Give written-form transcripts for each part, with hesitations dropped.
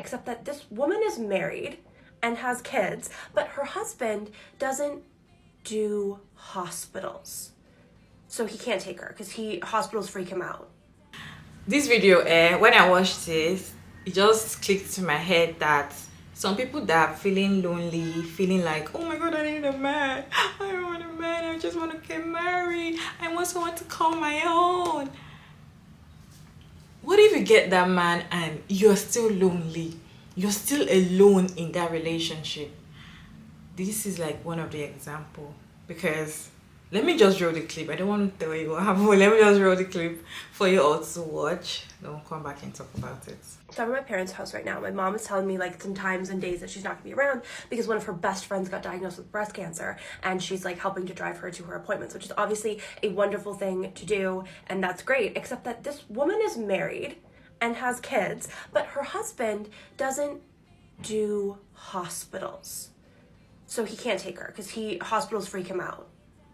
Except that this woman is married and has kids, but her husband doesn't do hospitals. So he can't take her because hospitals freak him out. This video, when I watched it just clicked to my head that some people that are feeling lonely, feeling like, oh my god, I need a man, I don't want a man, I just want to get married, I want someone to call my own. What if you get that man and you're still lonely, you're still alone in that relationship? This is like one of the example, because let me just roll the clip. I don't want to tell you what happened. Let me just roll the clip for you all to watch. Then we'll come back and talk about it. So I'm at my parents' house right now. My mom is telling me like some times and days that she's not gonna be around because one of her best friends got diagnosed with breast cancer, and she's like helping to drive her to her appointments, which is obviously a wonderful thing to do, and that's great, except that this woman is married and has kids, but her husband doesn't do hospitals. So he can't take her because hospitals freak him out.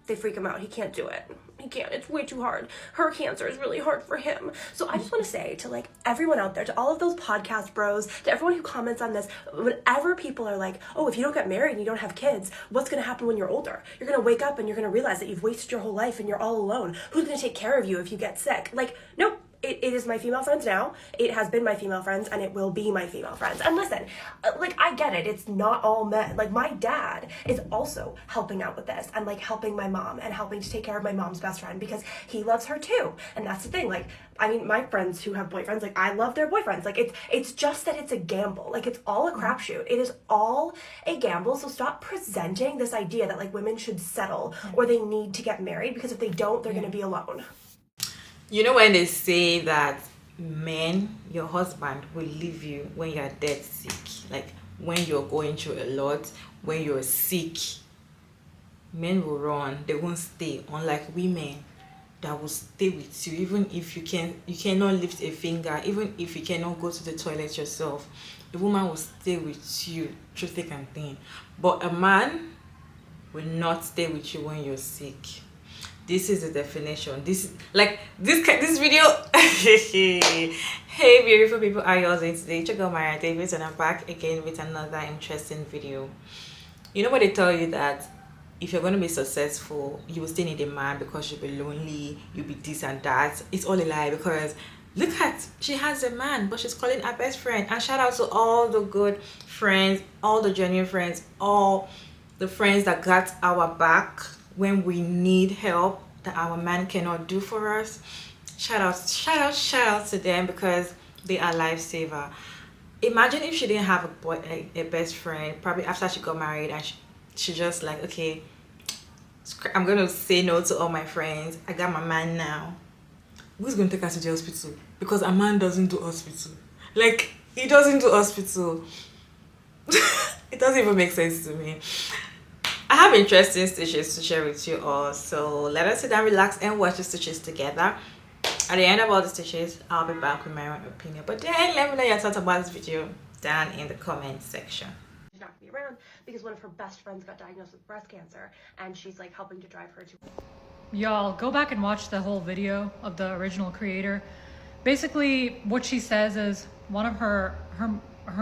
They freak him out. He can't do it. He can't. It's way too hard. Her cancer is really hard for him. So I just want to say to like everyone out there, to all of those podcast bros, to everyone who comments on this, whenever people are like, oh, if you don't get married and you don't have kids, what's going to happen when you're older? You're going to wake up and you're going to realize that you've wasted your whole life and you're all alone. Who's going to take care of you if you get sick? Like, nope. It is my female friends now. It has been my female friends, and it will be my female friends. And listen, like, I get it. It's not all men. Like, my dad is also helping out with this and, like, helping my mom and helping to take care of my mom's best friend because he loves her too. And that's the thing. Like, I mean, my friends who have boyfriends, like, I love their boyfriends. Like, it's just that it's a gamble. Like, it's all a crapshoot. It is all a gamble. So stop presenting this idea that, like, women should settle or they need to get married, because if they don't, they're going to be alone. You know when they say that men, your husband will leave you when you're dead sick, like when you're going through a lot, when you're sick, men will run, they won't stay, unlike women that will stay with you even if you cannot lift a finger, even if you cannot go to the toilet yourself. A woman will stay with you through thick and thin, but a man will not stay with you when you're sick. This is the definition. This video. Hey beautiful people, how are you all doing today? Check out my David, and I'm back again with another interesting video. You know what they tell you, that if you're going to be successful, you will still need a man because you'll be lonely, you'll be this and that. It's all a lie, because look at, she has a man but she's calling her best friend. And shout out to all the good friends, all the genuine friends, all the friends that got our back when we need help that our man cannot do for us. Shout out to them, because they are lifesaver. Imagine if she didn't have a best friend, probably after she got married, and she just like, okay, I'm gonna say no to all my friends, I got my man now. Who's gonna take us to the hospital? Because a man doesn't do hospital. Like, he doesn't do hospital. It doesn't even make sense to me. I have interesting stitches to share with you all, so let us sit down, relax, and watch the stitches together. At the end of all the stitches, I'll be back with my own opinion. But then let me know your thoughts about this video down in the comment section. She's not gonna be around because one of her best friends got diagnosed with breast cancer, and she's like helping to drive her to. Y'all, go back and watch the whole video of the original creator. Basically, what she says is one of her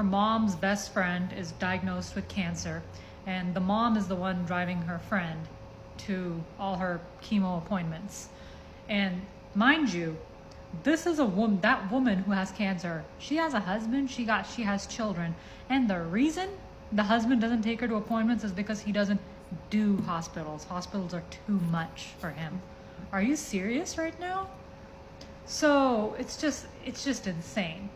mom's best friend is diagnosed with cancer, and the mom is the one driving her friend to all her chemo appointments. And mind you, this is that woman who has cancer, she has a husband, she has children, and the reason the husband doesn't take her to appointments is because he doesn't do hospitals. Hospitals are too much for him. Are you serious right now? So it's just insane.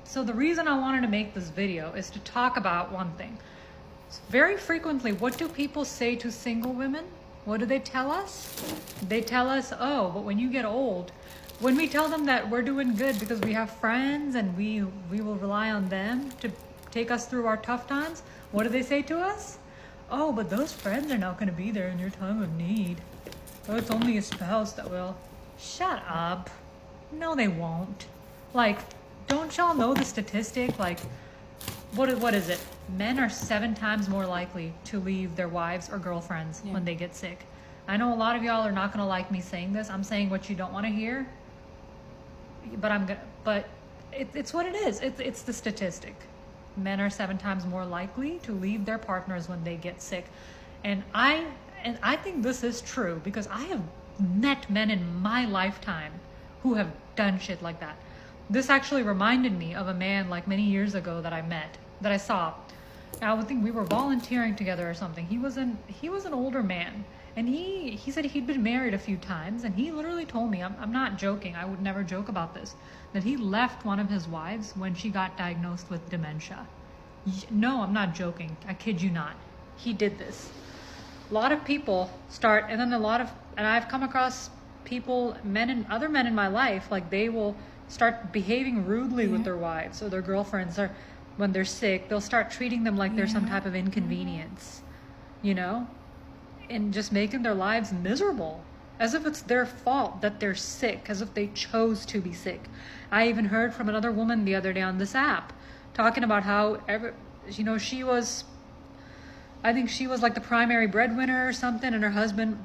So the reason I wanted to make this video is to talk about one thing. Very frequently, what do people say to single women? What do they tell us? They tell us, oh, but when you get old, when we tell them that we're doing good because we have friends and we will rely on them to take us through our tough times, what do they say to us? Oh, but those friends are not going to be there in your time of need. Oh, it's only a spouse that will. Shut up. No, they won't. Like, don't y'all know the statistic? Like, what is it? Men are 7 times more likely to leave their wives or girlfriends when they get sick. I know a lot of y'all are not going to like me saying this. I'm saying what you don't want to hear. But it's what it is. It's the statistic. Men are 7 times more likely to leave their partners when they get sick. And I think this is true because I have met men in my lifetime who have done shit like that. This actually reminded me of a man like many years ago that I saw. I would think we were volunteering together or something. He was an older man, and he said he'd been married a few times, and he literally told me, I'm not joking, I would never joke about this, that he left one of his wives when she got diagnosed with dementia. No, I'm not joking. I kid you not. He did this. A lot of people start, and I've come across people, other men in my life, like they will start behaving rudely with their wives or their girlfriends, or when they're sick, they'll start treating them like they're some type of inconvenience, and just making their lives miserable, as if it's their fault that they're sick, as if they chose to be sick. I even heard from another woman the other day on this app talking about how I think she was like the primary breadwinner or something, and her husband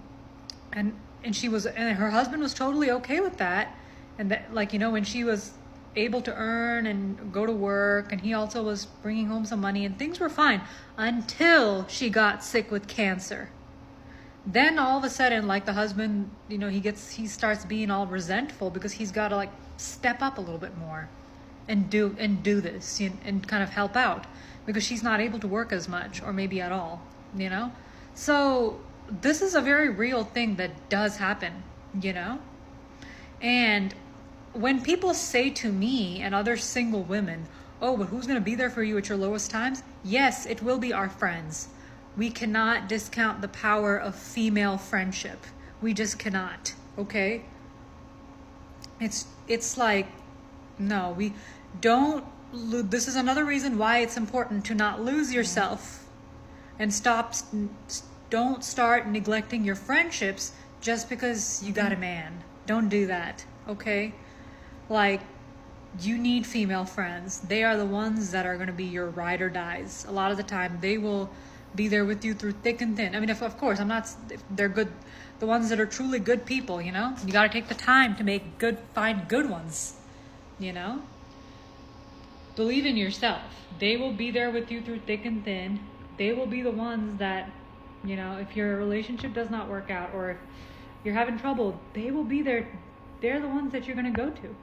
and her husband was totally okay with that, and that, when she was able to earn and go to work, and he also was bringing home some money, and things were fine until she got sick with cancer. Then all of a sudden, the husband, he starts being all resentful because he's got to step up a little bit more and do this and kind of help out because she's not able to work as much, or maybe at all, So this is a very real thing that does happen, And when people say to me and other single women, oh, but who's going to be there for you at your lowest times? Yes, it will be our friends. We cannot discount the power of female friendship. We just cannot, okay? It's like, no, we don't. This is another reason why it's important to not lose yourself and don't start neglecting your friendships just because you got a man. Don't do that, okay? You need female friends. They are the ones that are going to be your ride or dies. A lot of the time, they will be there with you through thick and thin. I mean, of course, if they're good, the ones that are truly good people, you got to take the time to find good ones, Believe in yourself. They will be there with you through thick and thin. They will be the ones that, if your relationship does not work out, or if you're having trouble, they will be there. They're the ones that you're going to go to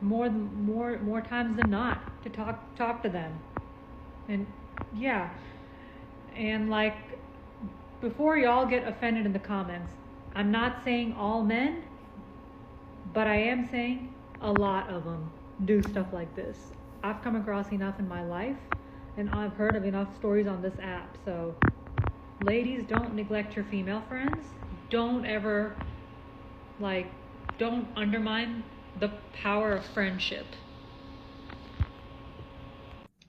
more times than not to talk to them. And before y'all get offended in the comments, I'm not saying all men, but I am saying a lot of them do stuff like this. I've come across enough in my life, and I've heard of enough stories on this app. So ladies, don't neglect your female friends. Don't ever don't undermine the power of friendship.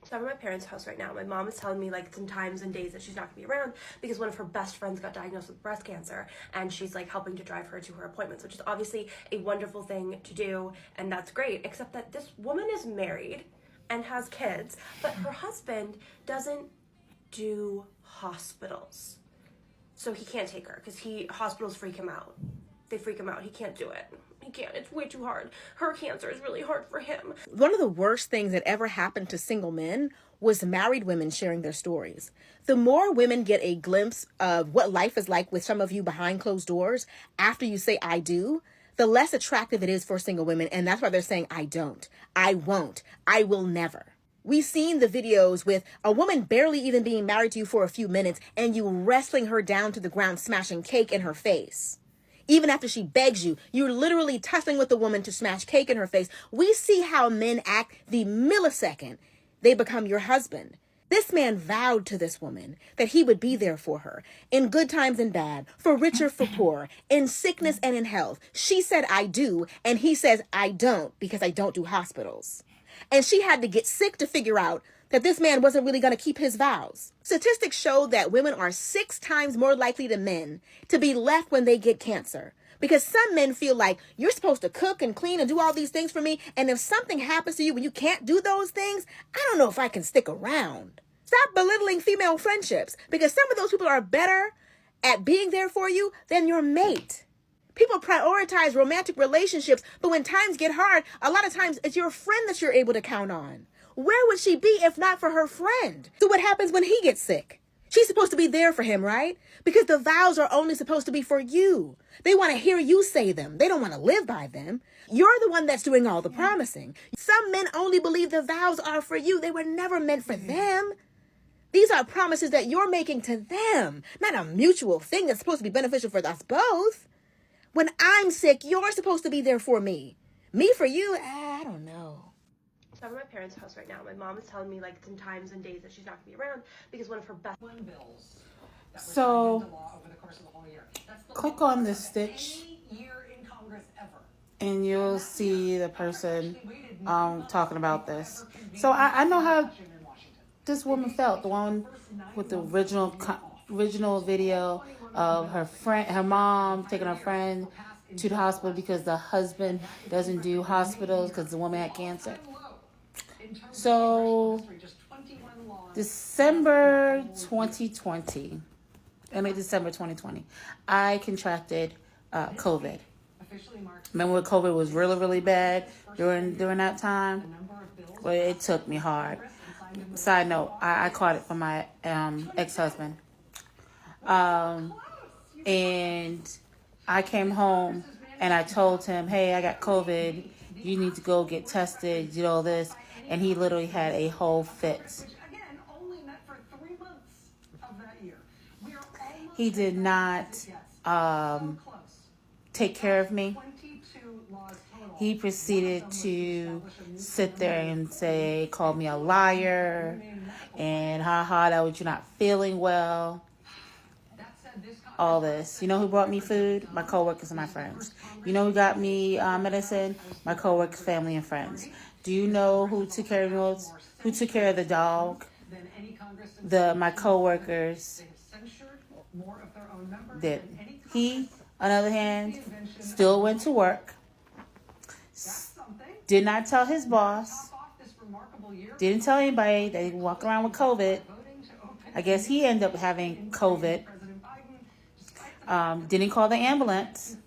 So I'm at my parents' house right now. My mom is telling me some times and days that she's not gonna be around because one of her best friends got diagnosed with breast cancer, and she's helping to drive her to her appointments, which is obviously a wonderful thing to do, and that's great, except that this woman is married and has kids, but her husband doesn't do hospitals. So he can't take her because hospitals freak him out. They freak him out. He can't do it. He can't. It's way too hard. Her cancer is really hard for him. One of the worst things that ever happened to single men was married women sharing their stories. The more women get a glimpse of what life is like with some of you behind closed doors after you say I do, the less attractive it is for single women. And that's why they're saying I don't, I won't, I will never. We've seen the videos with a woman barely even being married to you for a few minutes and you wrestling her down to the ground, smashing cake in her face. Even after she begs you, you're literally tussling with the woman to smash cake in her face. We see how men act the millisecond they become your husband. This man vowed to this woman that he would be there for her in good times and bad, for richer, for poor, in sickness and in health. She said, I do, and he says, I don't, because I don't do hospitals. And she had to get sick to figure out that this man wasn't really going to keep his vows. Statistics show that women are 6 times more likely than men to be left when they get cancer. Because some men feel like you're supposed to cook and clean and do all these things for me. And if something happens to you when you can't do those things, I don't know if I can stick around. Stop belittling female friendships, because some of those people are better at being there for you than your mate. People prioritize romantic relationships, but when times get hard, a lot of times it's your friend that you're able to count on. Where would she be if not for her friend? So what happens when he gets sick? She's supposed to be there for him, right? Because the vows are only supposed to be for you. They want to hear you say them. They don't want to live by them. You're the one that's doing all the promising. Some men only believe the vows are for you. They were never meant for them. These are promises that you're making to them, not a mutual thing that's supposed to be beneficial for us both. When I'm sick, you're supposed to be there for me. Me for you? I don't know. So I'm at my parents' house right now. My mom is telling me like some times and days that she's not going to be around because one of her best bills. So, click on the stitch and you'll see the person talking about this. So I know how this woman felt, the one with the original video of her mom taking her friend to the hospital because the husband doesn't do hospitals because the woman had cancer. So, December 2020, I contracted COVID. Remember when COVID was really, really bad during that time? Well, it took me hard. Side note, I caught it from my ex-husband. And I came home and I told him, hey, I got COVID. You need to go get tested, do all this. And he literally had a whole fit. He did not take care of me. He proceeded to sit there and call me a liar, and that was you not feeling well. All this. You know who brought me food? My coworkers and my friends. You know who got me medicine? My coworkers, family, and friends. Do you know who took care of me? Who took care of the dog? My coworkers did. He, on the other hand, still went to work. Did not tell his boss. Didn't tell anybody that he walked around with COVID. I guess he ended up having COVID. Didn't call the ambulance.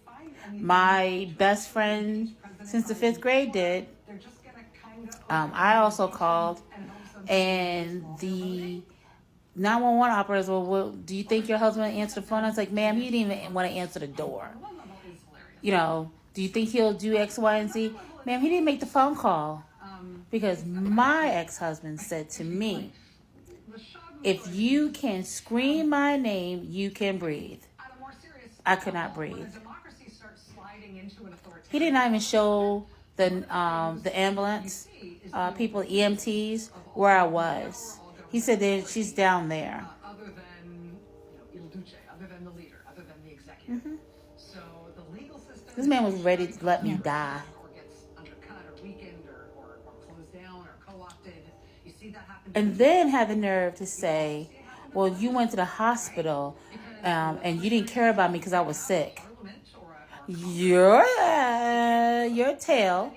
My best friend since the 5th grade did. I also called, and the 911 operators were, well, do you think your husband answered the phone? I was like, ma'am, he didn't even want to answer the door. Do you think he'll do X, Y, and Z? Ma'am, he didn't make the phone call because my ex-husband said to me, if you can scream my name, you can breathe. I could not breathe. He did not even show the ambulance people, EMTs, where I was. He said that she's down there. Mm-hmm. This man was ready to let me die. And then had the nerve to say, well, you went to the hospital and you didn't care about me because I was sick. Your tail,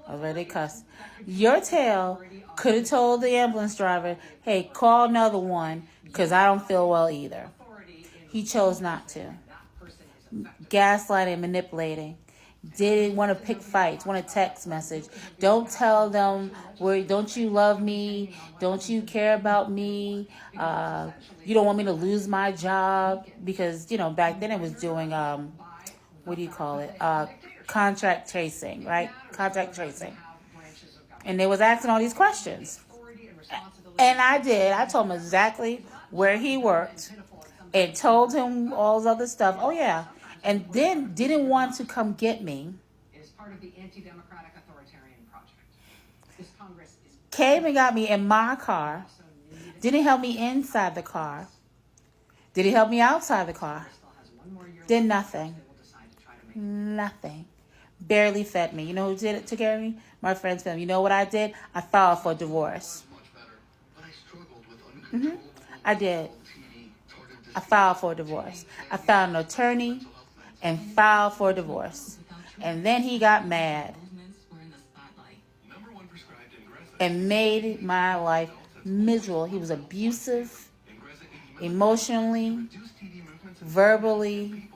already cussed, your tail could have told the ambulance driver, hey, call another one because I don't feel well either. He chose not to. Gaslighting, manipulating. Didn't want to pick fights, want to text message. Don't tell them, don't you love me? Don't you care about me? You don't want me to lose my job? Because, back then it was doing, contract tracing, right? Contract tracing. And they was asking all these questions. And I did. I told him exactly where he worked and told him all this other stuff. Oh, yeah. And then didn't want to come get me. Came and got me in my car. Didn't help me inside the car. Didn't help me outside the car. Did nothing. Nothing. Barely fed me. You know who took care of me? My friend's family. You know what I did? I filed for divorce. Mm-hmm. I did. I filed for divorce. I found an attorney and filed for divorce. And then he got mad and made my life miserable. He was abusive, emotionally, verbally,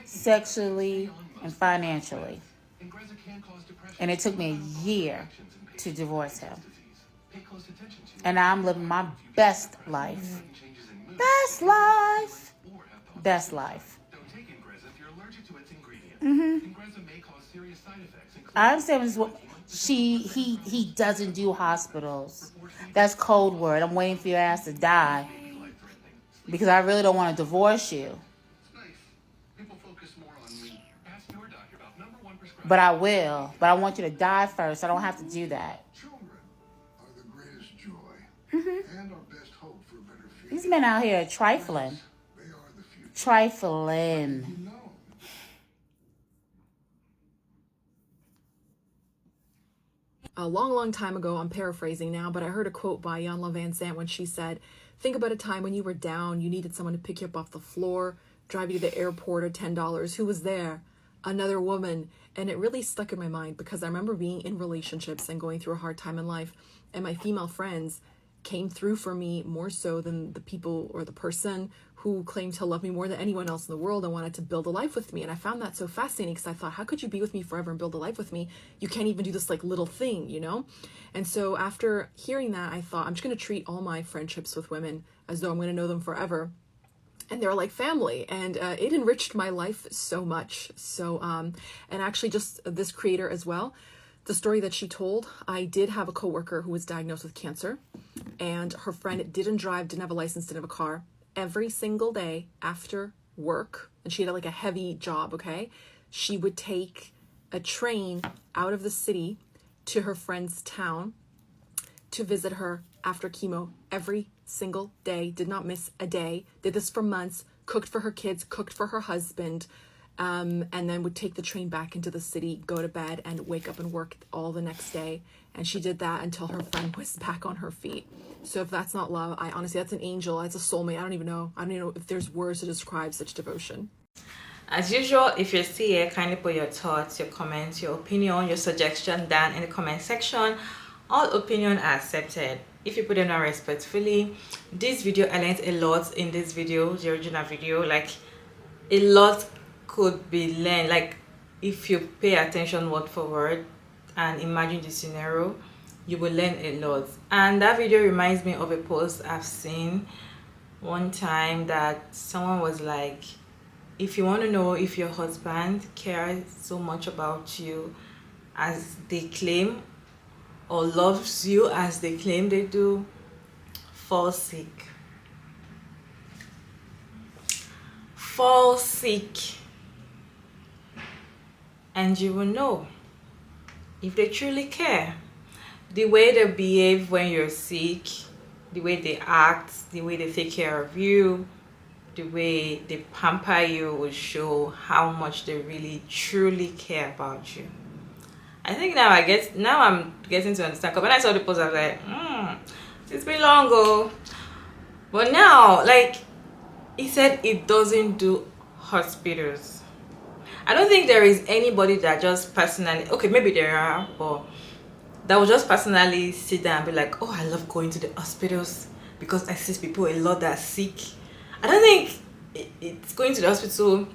sexually, and financially. And it took me a year to divorce him. And I'm living my best life. Best life. Best life. I understand what he doesn't do hospitals. That's code word. I'm waiting for your ass to die. Because I really don't want to divorce you. But I will. But I want you to die first. I don't have to do that. These men out here are trifling. Trifling. A long time ago, I'm paraphrasing now, but I heard a quote by Iyanla Vanzant when she said, think about a time when you were down, you needed someone to pick you up off the floor, drive you to the airport, or $10. Who was there? Another woman. And it really stuck in my mind because I remember being in relationships and going through a hard time in life, and my female friends came through for me more so than the people or the person who claimed to love me more than anyone else in the world and wanted to build a life with me. And I found that so fascinating because I thought, how could you be with me forever and build a life with me? You can't even do this like little thing, you know? And so after hearing that, I thought, I'm just going to treat all my friendships with women as though I'm going to know them forever. And they're like family, and it enriched my life so much. So, and actually just this creator as well, the story that she told, I did have a coworker who was diagnosed with cancer, and her friend didn't drive, didn't have a license, didn't have a car. Every single day after work, and she had like a heavy job, okay? She would take a train out of the city to her friend's town to visit her after chemo every single day, did not miss a day, did this for months, cooked for her kids, cooked for her husband, and then would take the train back into the city, go to bed, and wake up and work all the next day. And she did that until her friend was back on her feet. So if that's not love, I honestly, that's an angel, that's a soulmate. I don't even know if there's words to describe such devotion. As usual, if you're still here, kindly put your thoughts, your comments, your opinion, your suggestion down in the comment section. All opinions are accepted if you put them down respectfully. This video, I learned a lot in this video, the original video. Like, a lot could be learned. Like, if you pay attention word for word and imagine the scenario, you will learn a lot. And that video reminds me of a post I've seen one time that someone was like, if you want to know if your husband cares so much about you as they claim, or loves you as they claim they do, fall sick. Fall sick. And you will know if they truly care. The way they behave when you're sick, the way they act, the way they take care of you, the way they pamper you will show how much they really truly care about you. I think now I'm getting to understand, because when I saw the post I was like, it's been long ago. But now, like, he said it doesn't do hospitals. I don't think there is anybody that just personally, okay, maybe there are, but that will just personally sit down and be like, oh, I love going to the hospitals because I see people a lot that are sick. I don't think it's going to the hospital,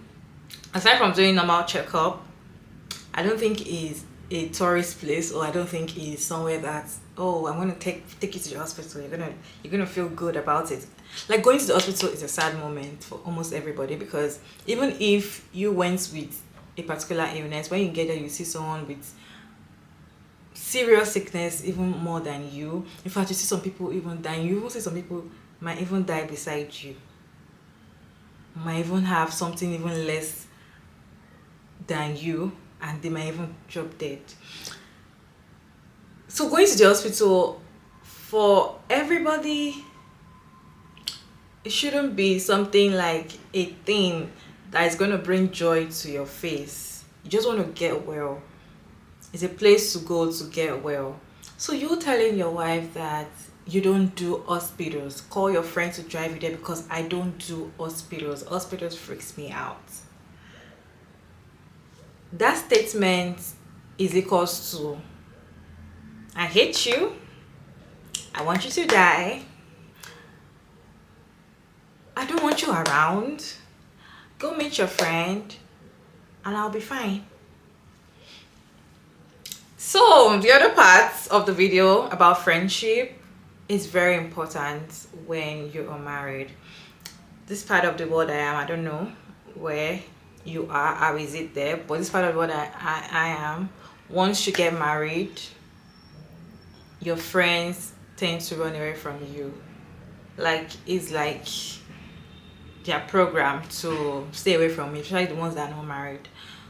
aside from doing normal checkup, I don't think is a tourist place, or I don't think is somewhere that, oh, I'm gonna take you to the hospital, you're gonna feel good about it. Like, going to the hospital is a sad moment for almost everybody, because even if you went with a particular illness, when you get there you see someone with serious sickness even more than you. In fact, you see some people even dying. You even see some people might even die beside you, might even have something even less than you, and they might even drop dead. So going to the hospital, for everybody, it shouldn't be something like a thing that is going to bring joy to your face. You just want to get well. It's a place to go to get well. So you're telling your wife that you don't do hospitals. Call your friend to drive you there because I don't do hospitals. Hospitals freaks me out. That statement is equals to, I hate you, I want you to die, I don't want you around, go meet your friend, and I'll be fine. So the other parts of the video about friendship is very important when you are married. This part of the world I don't know where you are, how is it there, but this part of the world I am, once you get married, your friends tend to run away from you. Like, it's like they are programmed to stay away from you, especially the ones that are not married.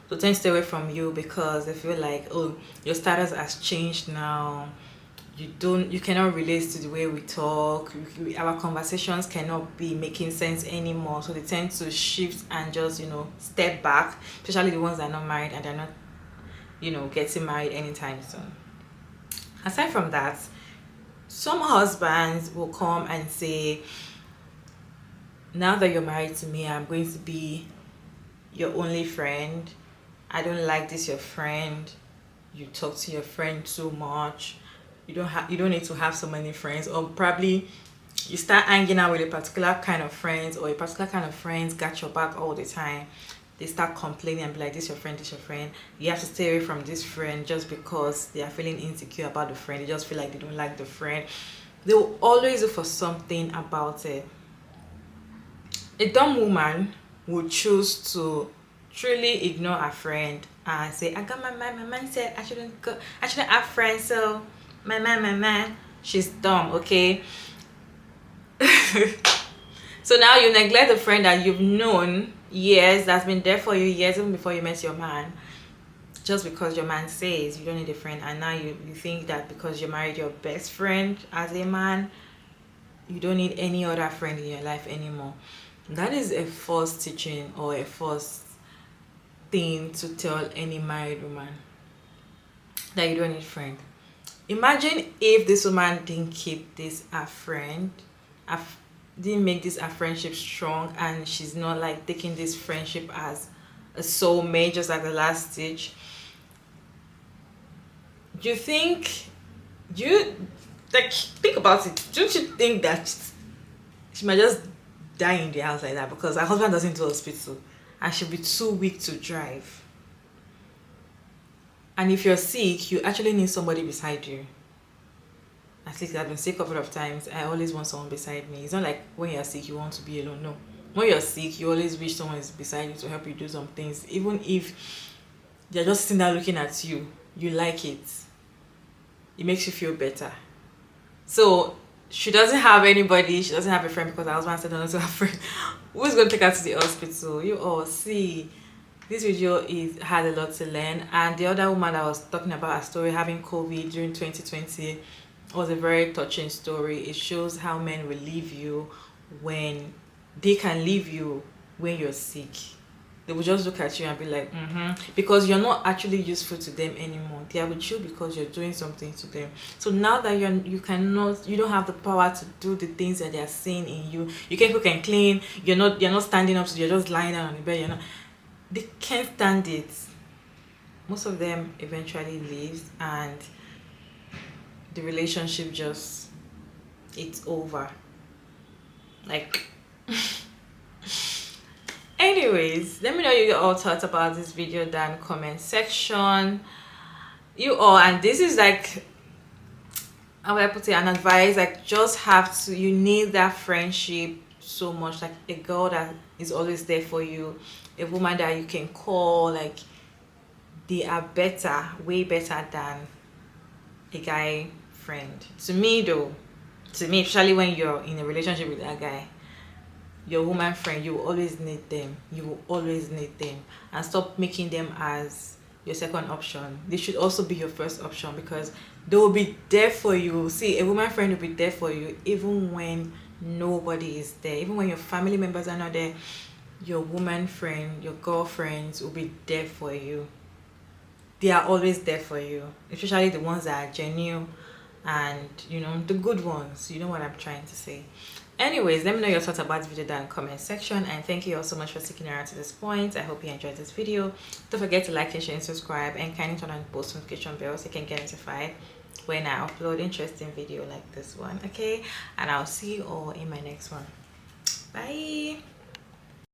So tend to stay away from you because they feel like, oh, your status has changed now. You cannot relate to the way we talk. Our conversations cannot be making sense anymore. So they tend to shift and just, you know, step back, especially the ones that are not married and they're not, you know, getting married anytime soon. Aside from that, some husbands will come and say, now that you're married to me, I'm going to be your only friend. I don't like this your friend. You talk to your friend too much. You don't need to have so many friends. Or probably you start hanging out with a particular kind of friends, or a particular kind of friends got your back all the time. They start complaining and be like, this your friend, this your friend. You have to stay away from this friend just because they are feeling insecure about the friend. They just feel like they don't like the friend. They will always look for something about it. A dumb woman would choose to truly ignore a friend and say, I got my man said I shouldn't have friends, so my man. She's dumb, okay? So now you neglect the friend that you've known years, that's been there for you years, even before you met your man, just because your man says you don't need a friend. And now you think that because you married your best friend as a man, you don't need any other friend in your life anymore. That is a false teaching or a false thing to tell any married woman, that you don't need a friend. Imagine if this woman didn't keep this a friend, didn't make this a friendship strong, and she's not like taking this friendship as a soulmate, just like the last stage. Think about it. Don't you think that she might just die in the house like that because her husband doesn't do hospital and she'll be too weak to drive? And if you're sick, you actually need somebody beside you. At least I've been sick a couple of times. I always want someone beside me. It's not like when you're sick you want to be alone. No, when you're sick you always wish someone is beside you to help you do some things. Even if they're just sitting there looking at you, you like it. It makes you feel better. So she doesn't have anybody, she doesn't have a friend because her husband said not to have a friend. Who's going to take her to the hospital? You all see, this video had a lot to learn. And the other woman that was talking about her story having COVID during 2020 was a very touching story. It shows how men will leave you when they can leave you when you're sick. They will just look at you and be like, because you're not actually useful to them anymore. They are with you because you're doing something to them. So now that you don't have the power to do the things that they are seeing in you. You can't cook and clean. You're not standing up, so you're just lying down on the bed. They can't stand it. Most of them eventually leaves, and the relationship just, it's over. Like, anyways, let me know your all thoughts about this video down in the comment section. You all, and this is like, how would I put it, an advice, like, just have to, you need that friendship so much, like a girl that is always there for you, a woman that you can call. Like, they are better, way better than a guy friend. To me though, especially when you're in a relationship with that guy, your woman friend, you will always need them. You will always need them. And stop making them as your second option. They should also be your first option, because they will be there for you. See, a woman friend will be there for you even when nobody is there. Even when your family members are not there, your woman friend, your girlfriends will be there for you. They are always there for you, especially the ones that are genuine and, you know, the good ones. You know what I'm trying to say. Anyways, let me know your thoughts about this video down in the comment section, and thank you all so much for sticking around to this point. I hope you enjoyed this video. Don't forget to like and share and subscribe, and kindly turn on the post notification bell so you can get notified when I upload interesting video like this one. Okay, and I'll see you all in my next one. Bye.